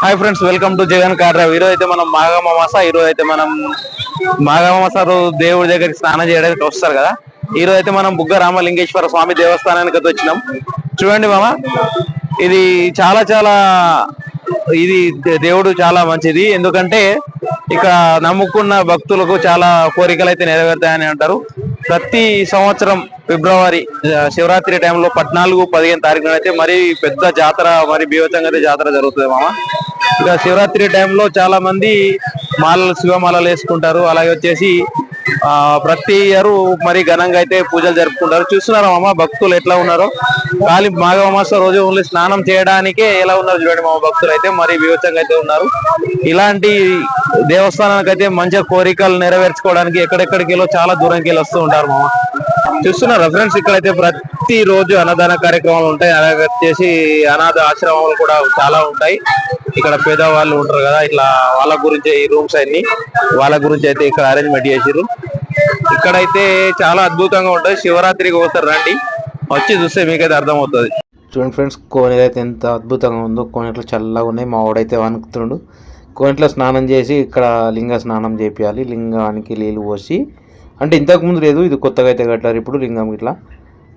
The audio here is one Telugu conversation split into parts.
Hi friends, welcome to Jagan car drive. ఈరోజు అయితే మనం మాఘమాస రోజు దేవుడి దగ్గరికి స్నానం చేయడానికి వస్తారు కదా. ఈరోజు అయితే మనం బుగ్గ రామలింగేశ్వర స్వామి దేవస్థానానికి అయితే వచ్చినాం. చూడండి మామ, ఇది చాలా చాలా ఇది దేవుడు చాలా మంచిది. ఎందుకంటే ఇక్కడ నమ్ముకున్న భక్తులకు చాలా కోరికలు అయితే నెరవేరుతాయని అంటారు. ప్రతి సంవత్సరం ఫిబ్రవరి శివరాత్రి టైంలో 14-15 తారీఖున అయితే మరి పెద్ద జాతర, మరి బీభత్సంగా అయితే జాతర జరుగుతుంది మామ. ఇక శివరాత్రి టైంలో చాలా మంది శివమాలలు వేసుకుంటారు. అలాగే వచ్చేసి ప్రతి ఇయర్ మరి ఘనంగా అయితే పూజలు జరుపుకుంటారు. చూస్తున్నారా మామ భక్తులు ఎట్లా ఉన్నారో. ఖాళీ మాఘమాస రోజు ఓన్లీ స్నానం చేయడానికే ఎలా ఉన్నారు చూడండి మామ. భక్తులు అయితే మరి బీభత్సంగా అయితే ఉన్నారు. ఇలాంటి దేవస్థానానికి అయితే మంచిగా కోరికలు నెరవేర్చుకోవడానికి ఎక్కడెక్కడికి వెళ్ళో చాలా దూరంకి వెళ్ళి వస్తూ ఉంటారు మామ. చూస్తున్నారా ఫ్రెండ్స్, ఇక్కడైతే ప్రతి రోజు అన్నదాన కార్యక్రమాలు ఉంటాయి. అలాగే వచ్చేసి అనాథ ఆశ్రమాలు కూడా చాలా ఉంటాయి. ఇక్కడ పేదవాళ్ళు ఉంటారు కదా, ఇట్లా వాళ్ళ గురించి ఈ రూమ్స్ అన్ని వాళ్ళ గురించి అయితే ఇక్కడ అరేంజ్మెంట్ చేసిర్రు. ఇక్కడైతే చాలా అద్భుతంగా ఉంటుంది. శివరాత్రికి పోతారు, రండి వచ్చి చూస్తే మీకైతే అర్థమవుతుంది. చూడండి ఫ్రెండ్స్, కోనేరు అయితే ఎంత అద్భుతంగా ఉందో. కోనేట్లో చల్లగా ఉన్నాయి. మా వాడైతే వణుకుతుండు. కోనేట్లో స్నానం చేసి ఇక్కడ లింగ స్నానం చేపియాలి. లింగానికి నీళ్ళు పోసి, అంటే ఇంతకుముందు లేదు, ఇది కొత్తగా అయితే కట్టారు ఇప్పుడు లింగం ఇట్లా.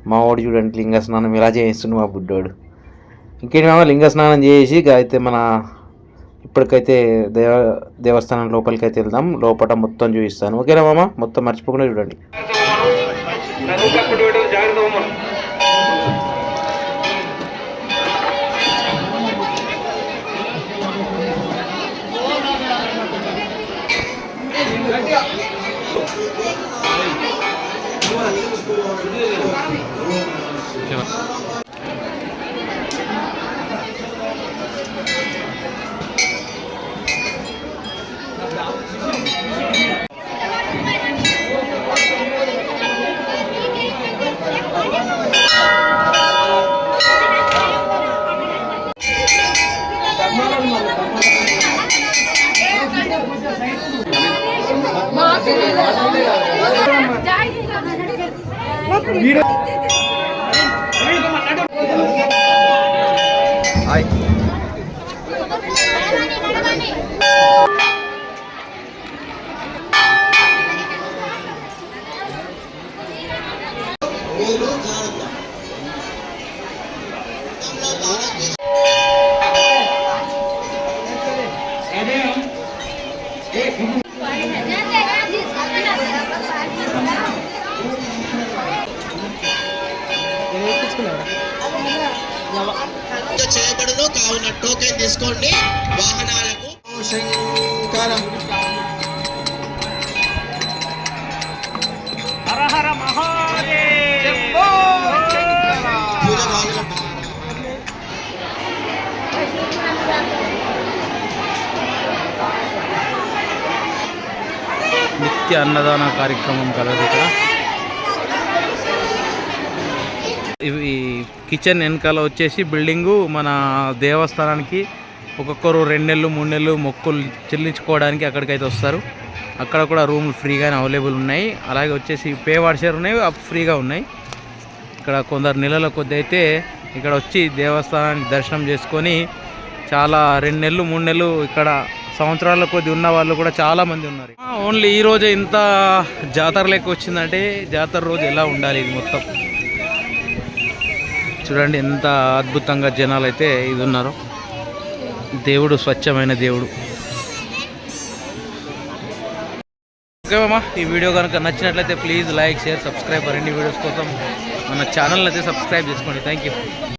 మా వాడు చూడండి లింగ స్నానం ఇలా చేయిస్తుండు మా బుడ్డోడు. ఇంకేంటి మామ, లింగ స్నానం చేసి అయితే మన ఇప్పటికైతే దేవస్థానం లోపలికి అయితే వెళ్దాం. లోపల మొత్తం చూపిస్తాను, ఓకేనా మామ? మొత్తం మర్చిపోకుండా చూడండి. చేయబడును కావున టోకెన్ తీసుకోండి. వాహనాలకు శంకర హర హర మహాదేవ్. నిత్య అన్నదాన కార్యక్రమం కలదు ఇక్కడ. ఇవి కిచెన్ వెనకాల వచ్చేసి బిల్డింగు. మన దేవస్థానానికి ఒక్కొక్కరు 2 నెలలు 3 నెలలు మొక్కులు చెల్లించుకోవడానికి అక్కడికైతే వస్తారు. అక్కడ కూడా రూములు ఫ్రీగానే అవైలబుల్ ఉన్నాయి. అలాగే వచ్చేసి పే వాషర్ ఉన్నాయి, ఫ్రీగా ఉన్నాయి. ఇక్కడ కొందరు నెలల కొద్ది అయితే ఇక్కడ వచ్చి దేవస్థానానికి దర్శనం చేసుకొని చాలా 2 నెలలు 3 నెలలు ఇక్కడ సంవత్సరాల కొద్ది ఉన్న వాళ్ళు కూడా చాలామంది ఉన్నారు. ఓన్లీ ఈ రోజే ఇంత జాతర లెక్క వచ్చిందంటే జాతర రోజు ఎలా ఉండాలి ఇది మొత్తం చూడండి. ఎంత అద్భుతంగా జనాలు అయితే ఇది ఉన్నారు. దేవుడు స్వచ్ఛమైన దేవుడు. ఓకే మామ, ఈ వీడియో కనుక నచ్చినట్లయితే ప్లీజ్ లైక్, షేర్, సబ్స్క్రైబ్. మరిన్ని వీడియోస్ కోసం మన ఛానల్ అయితే సబ్స్క్రైబ్ చేసుకోండి. Thank you.